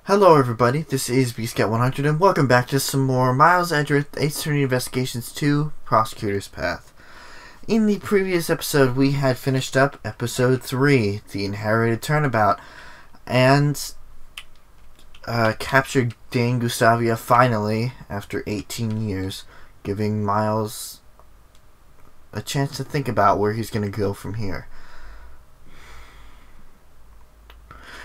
Hello everybody, this is pt.1 and welcome back to some more Miles Edgeworth Ace Attorney Investigations 2 Prosecutor's Path. In the previous episode we had finished up episode 3, The Inherited Turnabout, and captured Dane Gustavia finally after 18 years, giving Miles a chance to think about where he's going to go from here.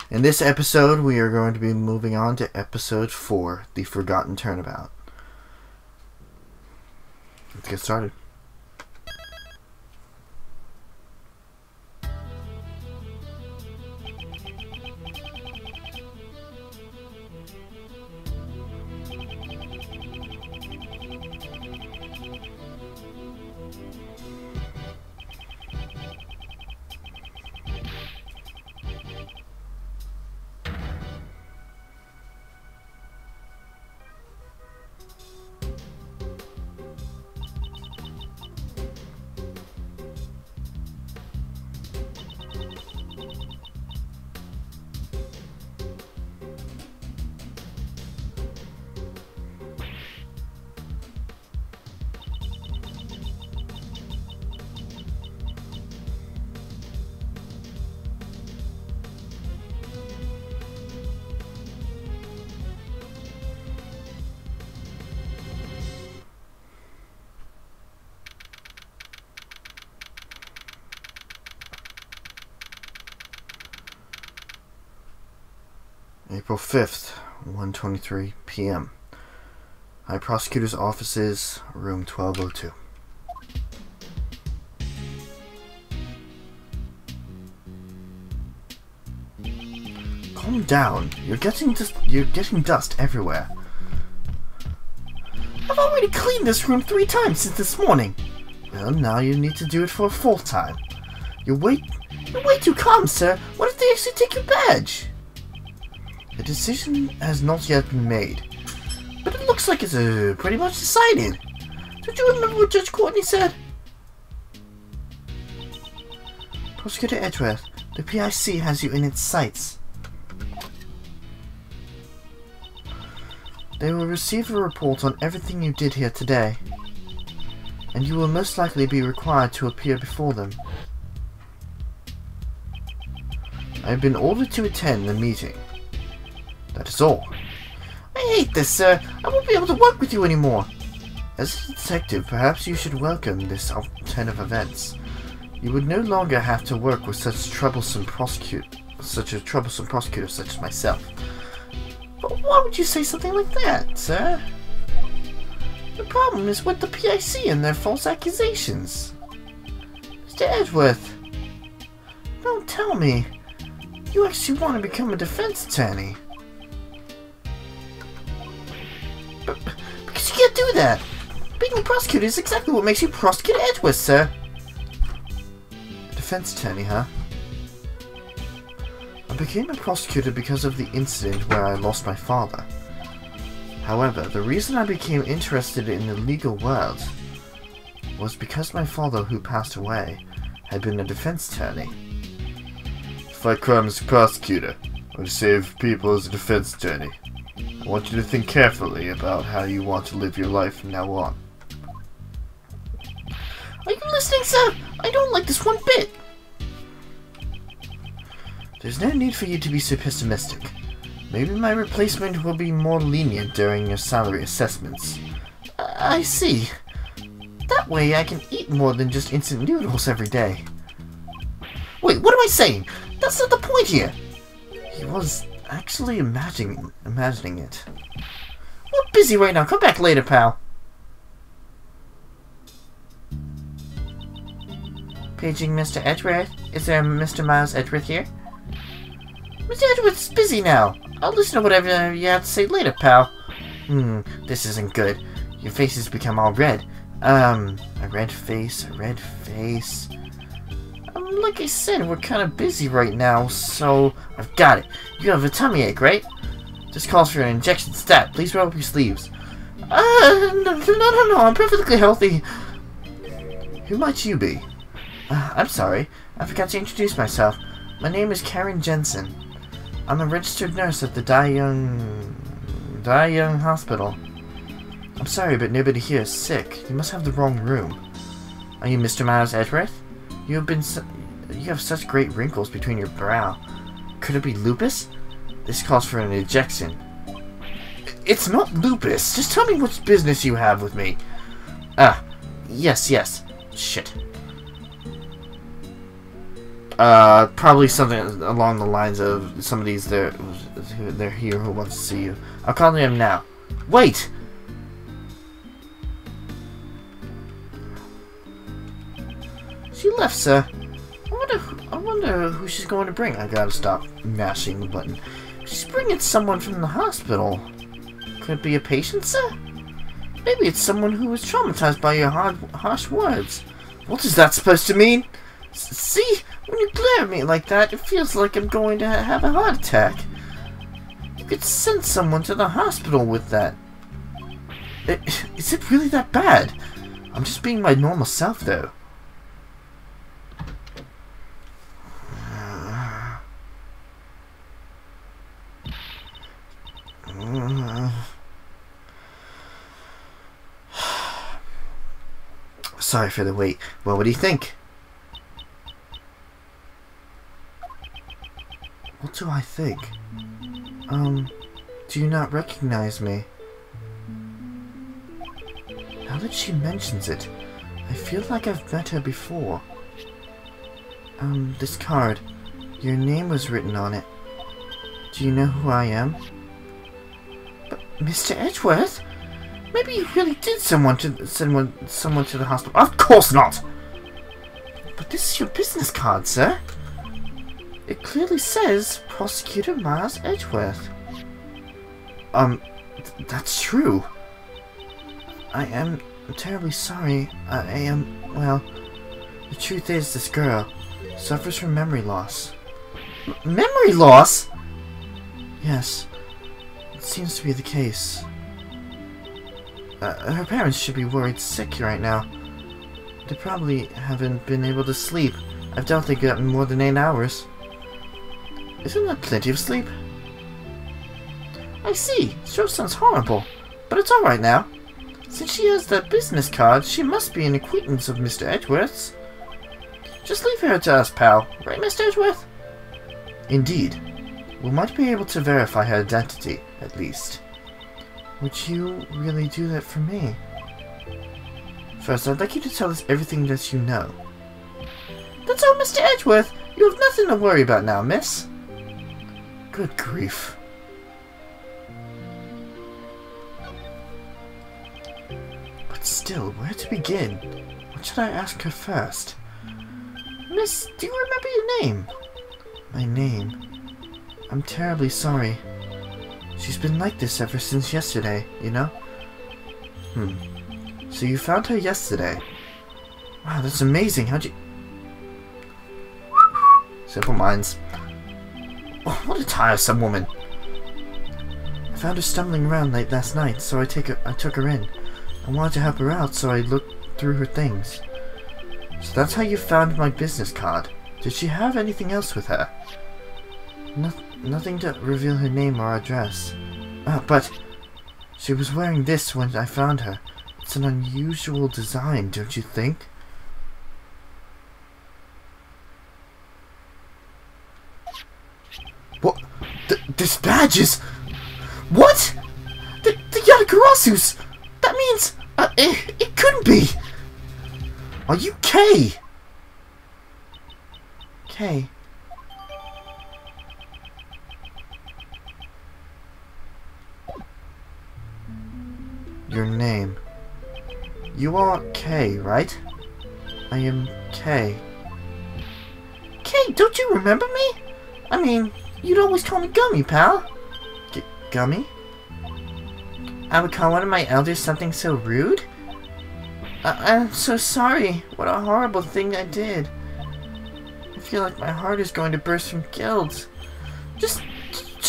In this episode, we are going to be moving on to episode 4, The Forgotten Turnabout. Let's get started. April 5th, 1:23 p.m. High Prosecutor's Offices, room 1202. Calm down. You're getting dust everywhere. I've already cleaned this room 3 times since this morning. Well, now you need to do it for a 4th time. You're way too calm, sir. What if they actually take your badge? The decision has not yet been made, but it looks like it's pretty much decided. Don't you remember what Judge Courtney said? Prosecutor Edgeworth, the PIC has you in its sights. They will receive a report on everything you did here today, and you will most likely be required to appear before them. I have been ordered to attend the meeting. That is all. I hate this, sir. I won't be able to work with you anymore. As a detective, perhaps you should welcome this turn of events. You would no longer have to work with such a troublesome prosecutor such as myself. But why would you say something like that, sir? The problem is with the PIC and their false accusations. Mr. Edgeworth, don't tell me you actually want to become a defense attorney. Because you can't do that! Being a prosecutor is exactly what makes you Prosecutor Edgeworth, sir! A defense attorney, huh? I became a prosecutor because of the incident where I lost my father. However, the reason I became interested in the legal world was because my father, who passed away, had been a defense attorney. To fight crime as a prosecutor, or to save people as a defense attorney. I want you to think carefully about how you want to live your life from now on. Are you listening, sir? I don't like this one bit. There's no need for you to be so pessimistic. Maybe my replacement will be more lenient during your salary assessments. I see. That way I can eat more than just instant noodles every day. Wait, what am I saying? That's not the point here. He was actually imagining it. We're busy right now. Come back later, pal. Paging Mr. Edgeworth. Is there a Mr. Miles Edgeworth here? Mr. Edgeworth's busy now. I'll listen to whatever you have to say later, pal. This isn't good. Your face has become all red. A red face. Like I said, we're kind of busy right now, so I've got it. You have a tummy ache, right? This calls for an injection stat. Please roll up your sleeves. No, I'm perfectly healthy. Who might you be? I'm sorry, I forgot to introduce myself. My name is Karen Jensen. I'm a registered nurse at the Die Young Hospital. I'm sorry, but nobody here is sick. You must have the wrong room. Are you Mr. Miles Edgeworth? You have such great wrinkles between your brow. Could it be lupus? This calls for an ejection. It's not lupus. Just tell me what business you have with me. Yes. Shit. Probably something along the lines of somebody's they're here who wants to see you. I'll call him now. Wait! She left, sir. I wonder who she's going to bring. I gotta stop mashing the button. She's bringing someone from the hospital. Could it be a patient, sir? Maybe it's someone who was traumatized by your harsh words. What is that supposed to mean? See? When you glare at me like that, it feels like I'm going to have a heart attack. You could send someone to the hospital with that. Is it really that bad? I'm just being my normal self, though. Sorry for the wait. Well, what do you think? What do I think? Do you not recognize me? Now that she mentions it, I feel like I've met her before. This card. Your name was written on it. Do you know who I am? But Mr. Edgeworth? Maybe you really did send someone to the hospital. Of course not! But this is your business card, sir. It clearly says Prosecutor Miles Edgeworth. That's true. I am terribly sorry. Well, the truth is this girl suffers from memory loss. Memory loss? Yes, it seems to be the case. Her parents should be worried sick right now. They probably haven't been able to sleep. I doubt they've gotten more than 8 hours. Isn't that plenty of sleep? I see. Sure sounds horrible. But it's alright now. Since she has that business card, she must be an acquaintance of Mr. Edgeworth's. Just leave her to us, pal. Right, Mr. Edgeworth? Indeed. We might be able to verify her identity, at least. Would you really do that for me? First, I'd like you to tell us everything that you know. That's all, Mr. Edgeworth. You have nothing to worry about now, miss. Good grief. But still, where to begin? What should I ask her first? Miss, do you remember your name? My name? I'm terribly sorry. She's been like this ever since yesterday, you know? So you found her yesterday. Wow, that's amazing. How'd you... Simple minds. Oh, what a tiresome woman. I found her stumbling around late last night, so I took her in. I wanted to help her out, so I looked through her things. So that's how you found my business card. Did she have anything else with her? Nothing to reveal her name or address. But she was wearing this when I found her. It's an unusual design, don't you think? What? This badge is... What? The Yatakarasu's! That means... it couldn't be! Are you Kay? Kay? Your name. You are Kay, right? I am Kay. Kay, don't you remember me? I mean, you'd always call me Gummy, pal. Gummy? I would call one of my elders something so rude? I'm so sorry. What a horrible thing I did. I feel like my heart is going to burst from guilt. Just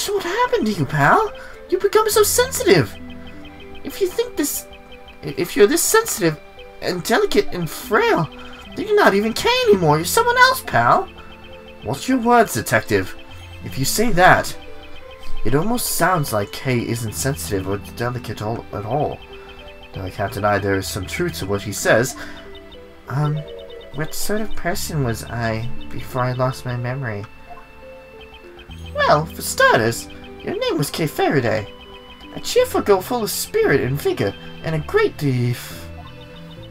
what happened to you, pal? You become so sensitive. If you're this sensitive and delicate and frail, then you're not even Kay anymore. You're someone else, pal. Watch your words, detective. If you say that, It almost sounds like Kay isn't sensitive or delicate at all. Though I can't deny there is some truth to what he says. What sort of person was I before I lost my memory? Well, for starters, your name was Kay Faraday. A cheerful girl full of spirit and vigor, and a great thief.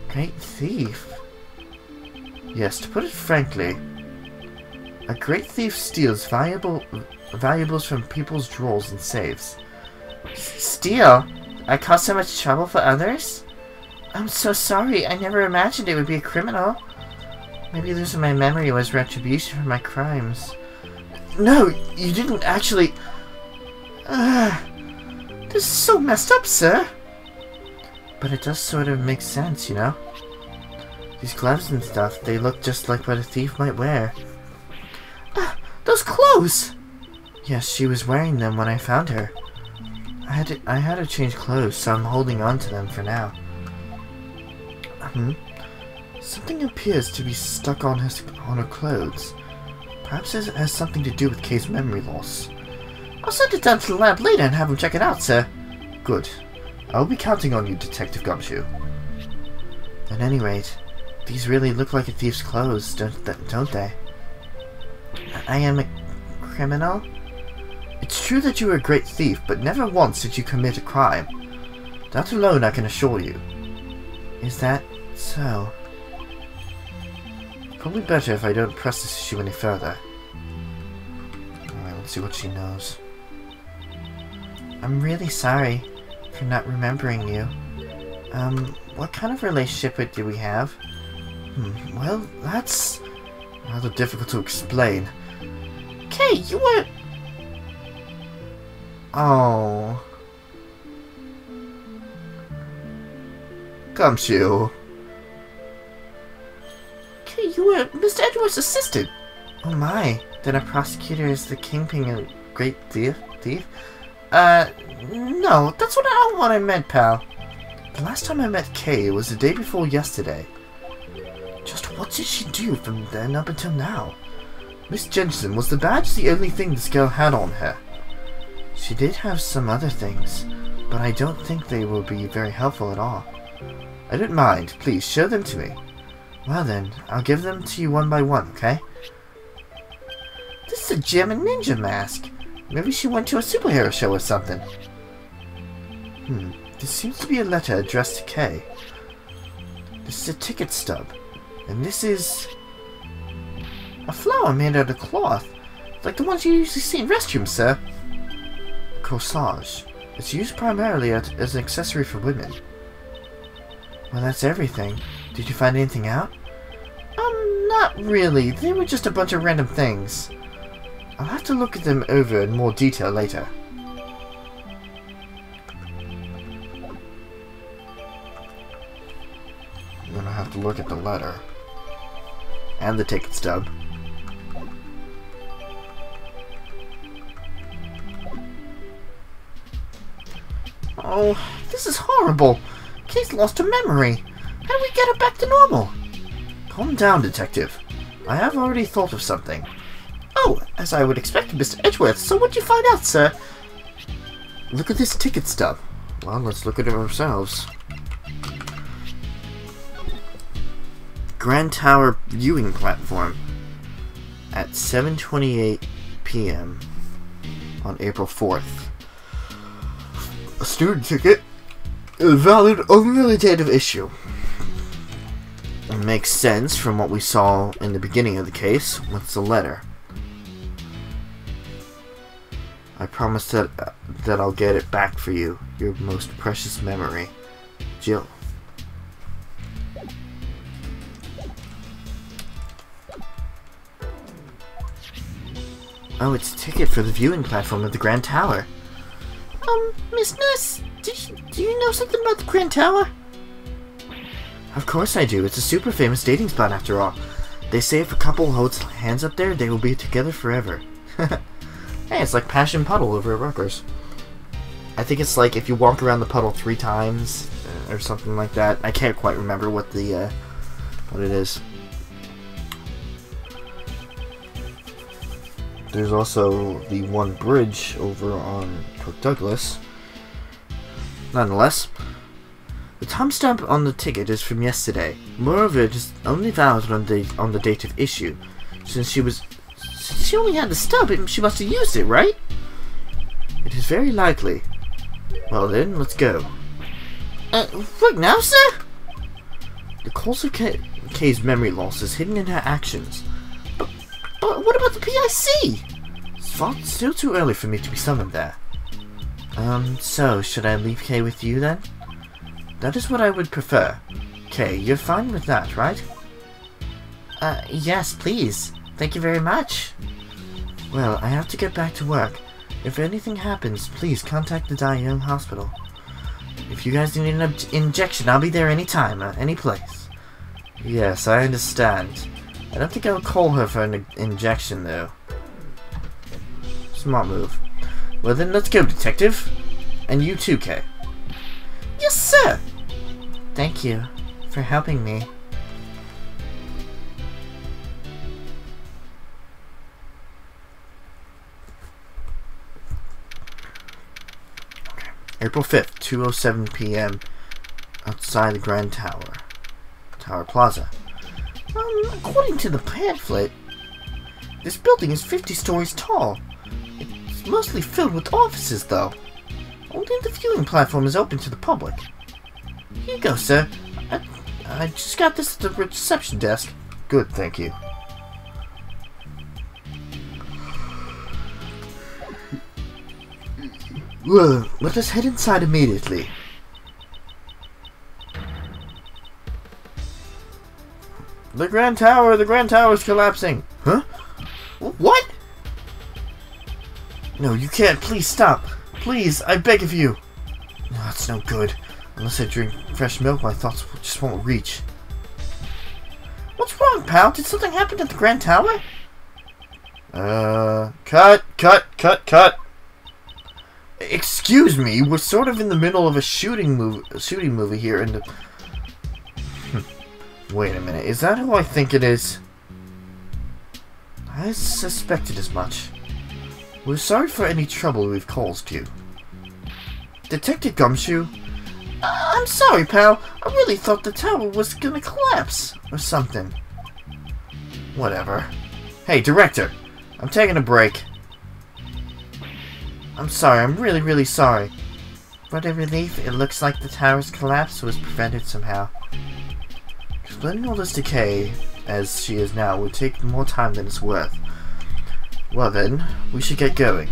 Great thief? Yes, to put it frankly, a great thief steals valuables from people's drawers and safes. Steal? I cause so much trouble for others? I'm so sorry, I never imagined it would be a criminal. Maybe losing my memory was retribution for my crimes. No, you didn't actually... this is so messed up, sir. But it does sort of make sense, you know? These gloves and stuff, they look just like what a thief might wear. Those clothes! Yes, she was wearing them when I found her. I had to change clothes, so I'm holding on to them for now. Something appears to be stuck on her clothes. Perhaps it has something to do with Kay's memory loss. I'll send it down to the lab later and have him check it out, sir. Good. I'll be counting on you, Detective Gumshoe. At any rate, these really look like a thief's clothes, don't they? I am a criminal? It's true that you are a great thief, but never once did you commit a crime. That alone I can assure you. Is that so? Probably better if I don't press this issue any further. Alright, let's see what she knows. I'm really sorry for not remembering you. What kind of relationship do we have? Well, that's rather difficult to explain. Kay, you were... Oh. Gumshoe. Kay, you were Mr. Edgeworth's assistant. Oh my, then a prosecutor is the kingpin and great thief? No, that's not what I meant, pal. The last time I met Kay was the day before yesterday. Just what did she do from then up until now? Miss Jensen, was the badge the only thing this girl had on her? She did have some other things, but I don't think they will be very helpful at all. I don't mind. Please, show them to me. Well then, I'll give them to you one by one, okay? This is a German ninja mask. Maybe she went to a superhero show or something. This seems to be a letter addressed to Kay. This is a ticket stub. And this is... a flower made out of cloth. Like the ones you usually see in restrooms, sir. Corsage. It's used primarily as an accessory for women. Well, that's everything. Did you find anything out? Not really. They were just a bunch of random things. I'll have to look at them over in more detail later. I'm gonna have to look at the letter. And the ticket stub. Oh, this is horrible. Kay's lost her memory. How do we get her back to normal? Calm down, Detective. I have already thought of something. Oh, as I would expect, Mr. Edgeworth. So what'd you find out, sir? Look at this ticket stub. Well, let's look at it ourselves. Grand Tower viewing platform at 7:28 p.m. on April 4th. A student ticket is valid only on the date of issue. It makes sense from what we saw in the beginning of the case with the letter. I promise that I'll get it back for you, your most precious memory, Jill. Oh, it's a ticket for the viewing platform of the Grand Tower. Miss Nurse, do you know something about the Grand Tower? Of course I do. It's a super famous dating spot after all. They say if a couple holds hands up there, they will be together forever. Hey, it's like Passion Puddle over at Rutgers. I think it's like if you walk around the puddle 3 times or something like that. I can't quite remember what the what it is. There's also the one bridge over on Port Douglas. Nonetheless, the timestamp on the ticket is from yesterday. Moreover, it is only valid on the date of issue. Since she only had the stub, she must have used it, right? It is very likely. Well then, let's go. Right now, sir? The cause of Kay's memory loss is hidden in her actions. But what about the PIC? It's still too early for me to be summoned there. So, should I leave Kay with you then? That is what I would prefer. Kay, you're fine with that, right? Yes, please. Thank you very much. Well, I have to get back to work. If anything happens, please contact the Dione Hospital. If you guys need an injection, I'll be there anytime, any place. Yes, I understand. I don't think I'll call her for an injection, though. Smart move. Well then, let's go, Detective. And you too, Kay. Yes, sir! Thank you for helping me. April 5th, 2:07 p.m. outside the Grand Tower Plaza. According to the pamphlet, this building is 50 stories tall. It's mostly filled with offices, though. Only the viewing platform is open to the public. Here you go, sir. I just got this at the reception desk. Good, thank you. Well, let us head inside immediately. The Grand Tower is collapsing. Huh? What? No, you can't. Please stop. Please, I beg of you. No, that's no good. Unless I drink fresh milk, my thoughts just won't reach. What's wrong, pal? Did something happen at the Grand Tower? Cut. Excuse me, we're sort of in the middle of a shooting movie here, and wait a minute, is that who I think it is? I suspected as much. We're sorry for any trouble we've caused you. Detective Gumshoe? I'm sorry, pal. I really thought the tower was gonna collapse, or something. Whatever. Hey, Director, I'm taking a break. I'm sorry, I'm really sorry. What a relief, it looks like the tower's collapse was prevented somehow. Explaining all this to Kay, as she is now, would take more time than it's worth. Well then, we should get going.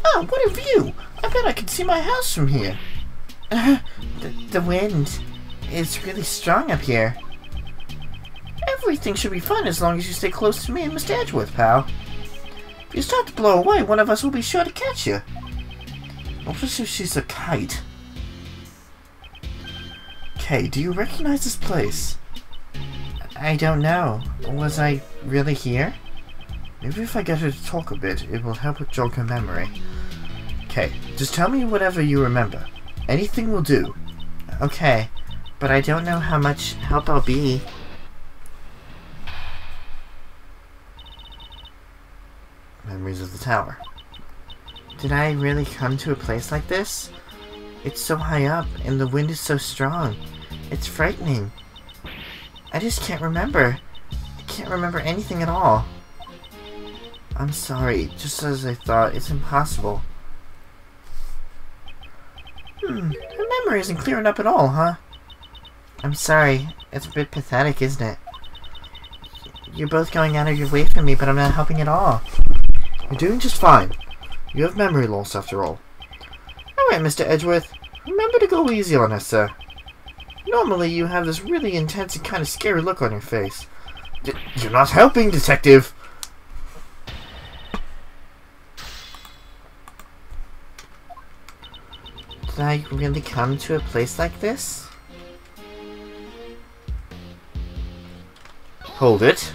Oh, what a view! I bet I can see my house from here. The wind is really strong up here. Everything should be fine as long as you stay close to me and Mr. Edgeworth, pal. If you start to blow away, one of us will be sure to catch you. What if she's a kite? Kay, do you recognize this place? I don't know. Was I really here? Maybe if I get her to talk a bit, it will help jog her memory. Okay, just tell me whatever you remember. Anything will do. Okay, but I don't know how much help I'll be. Memories of the tower. Did I really come to a place like this? It's so high up, and the wind is so strong. It's frightening. I just can't remember. I can't remember anything at all. I'm sorry, just as I thought, it's impossible. Her memory isn't clearing up at all, huh? I'm sorry, it's a bit pathetic, isn't it? You're both going out of your way for me, but I'm not helping at all. You're doing just fine. You have memory loss, after all. Alright, Mr. Edgeworth. Remember to go easy on us, sir. Normally, you have this really intense and kind of scary look on your face. You're not helping, Detective! Did I really come to a place like this? Hold it.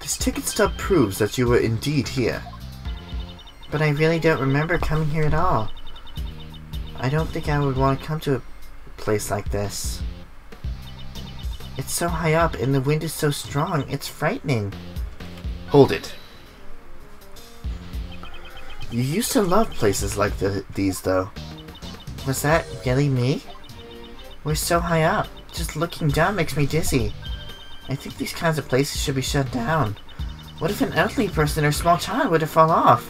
This ticket stub proves that you were indeed here. But I really don't remember coming here at all. I don't think I would want to come to a place like this. It's so high up and the wind is so strong, it's frightening. Hold it. You used to love places like these though. Was that really me? We're so high up. Just looking down makes me dizzy. I think these kinds of places should be shut down. What if an elderly person or small child were to fall off?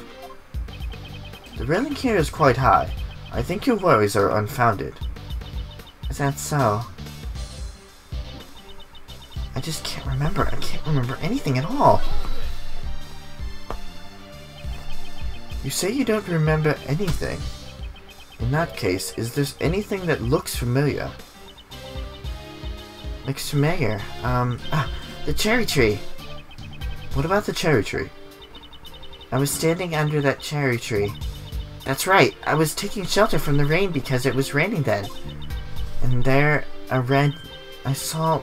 The railing here is quite high. I think your worries are unfounded. Is that so? I just can't remember. I can't remember anything at all. You say you don't remember anything. In that case, is there anything that looks familiar? Looks familiar? The cherry tree. What about the cherry tree? I was standing under that cherry tree. That's right, I was taking shelter from the rain because it was raining then. And there, I saw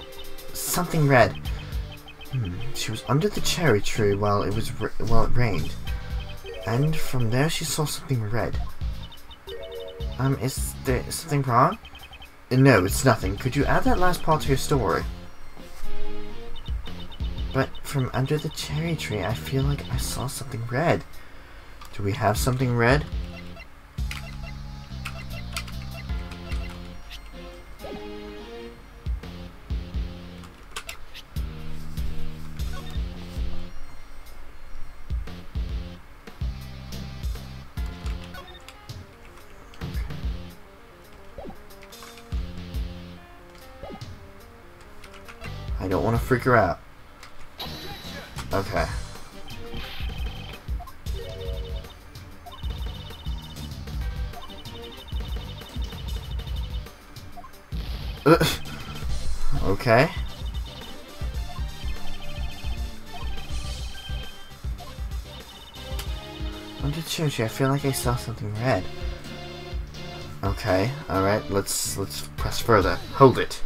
something red. She was under the cherry tree while it rained. And from there she saw something red. Is there something wrong? No, it's nothing. Could you add that last part to your story? But from under the cherry tree, I feel like I saw something red. Do we have something red? I don't want to freak her out. Okay. Okay. Under church, I feel like I saw something red. Okay, alright, let's press further. Hold it.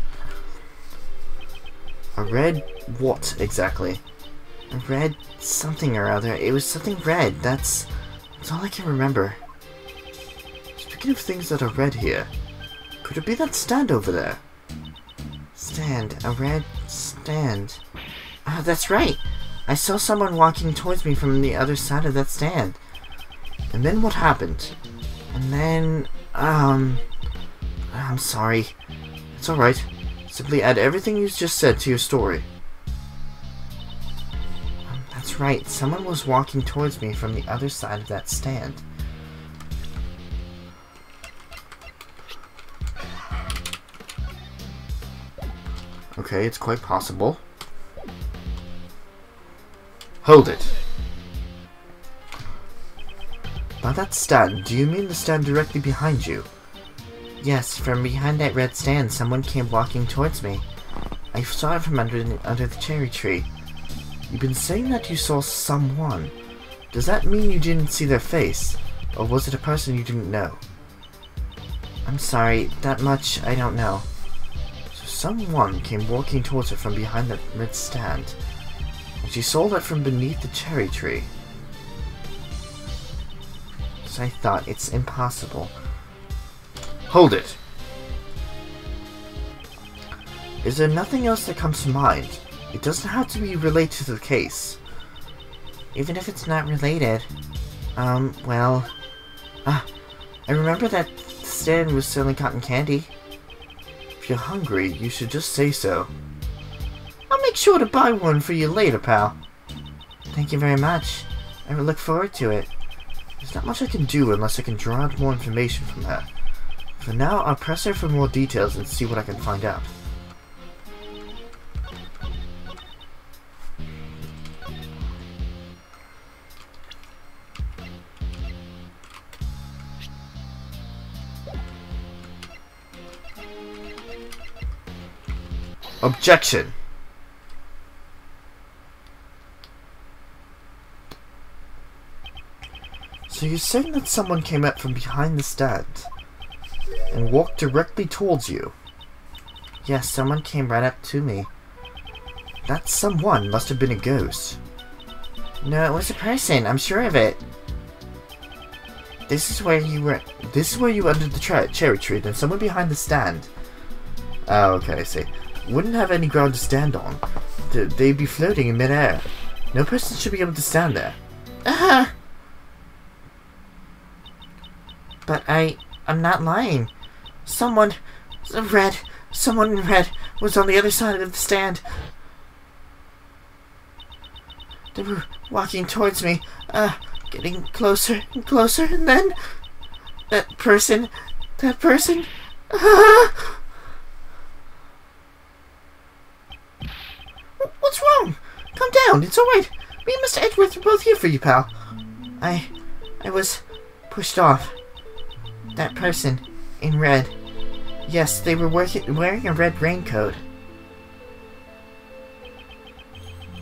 A red what exactly? A red something or other. It was something red. That's all I can remember. Speaking of things that are red here, could it be that stand over there? Stand. A red stand. Ah, that's right. I saw someone walking towards me from the other side of that stand. And then what happened? And then, I'm sorry. It's alright. Simply add everything you just said to your story. That's right. Someone was walking towards me from the other side of that stand. Okay, it's quite possible. Hold it. By that stand, do you mean the stand directly behind you? Yes, from behind that red stand, someone came walking towards me. I saw it from under the cherry tree. You've been saying that you saw someone. Does that mean you didn't see their face? Or was it a person you didn't know? I'm sorry, that much I don't know. So someone came walking towards her from behind that red stand. And she saw that from beneath the cherry tree. So I thought, it's impossible. Hold it! Is there nothing else that comes to mind? It doesn't have to be related to the case. Even if it's not related. I remember that the stand was selling cotton candy. If you're hungry, you should just say so. I'll make sure to buy one for you later, pal. Thank you very much. I will look forward to it. There's not much I can do unless I can draw out more information from her. For now, I'll press her for more details and see what I can find out. Objection! So you're saying that someone came up from behind the stand and walked directly towards you? Yes, someone came right up to me. That someone must have been a ghost. No, it was a person. I'm sure of it. This is where you were. This is where you were under the cherry tree, and someone behind the stand. Oh, okay, I see. Wouldn't have any ground to stand on. They'd be floating in midair. No person should be able to stand there. But I'm not lying. Someone in red was on the other side of the stand. They were walking towards me, getting closer and closer, and then that person, What's wrong? Calm down, it's alright. Me and Mr. Edgeworth are both here for you, pal. I was pushed off. That person in red. Yes, they were wearing a red raincoat.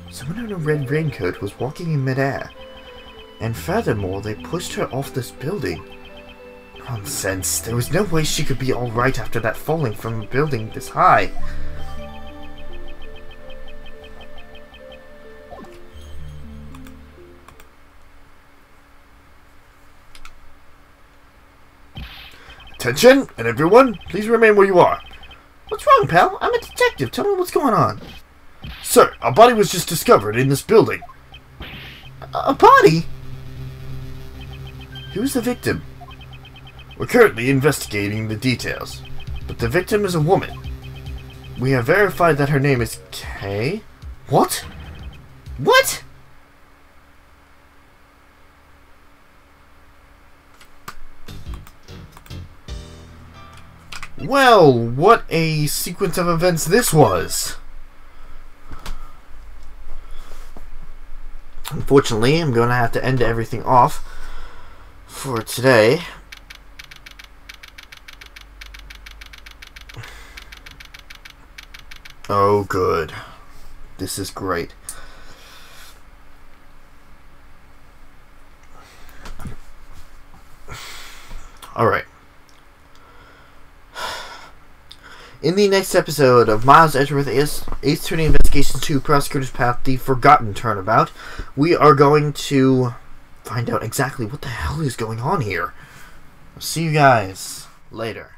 Someone in a red raincoat was walking in midair. And furthermore, they pushed her off this building. Nonsense. There was no way she could be alright after that falling from a building this high. Attention, and everyone, please remain where you are. What's wrong, pal? I'm a detective. Tell me what's going on. Sir, a body was just discovered in this building. A body? Who's the victim? We're currently investigating the details, but the victim is a woman. We have verified that her name is Kay. What? What? Well, what a sequence of events this was. Unfortunately, I'm going to have to end everything off for today. Oh, good. This is great. Alright. In the next episode of Miles Edgeworth Ace Attorney Investigations 2 Prosecutor's Path, The Forgotten Turnabout, we are going to find out exactly what the hell is going on here. I'll see you guys later.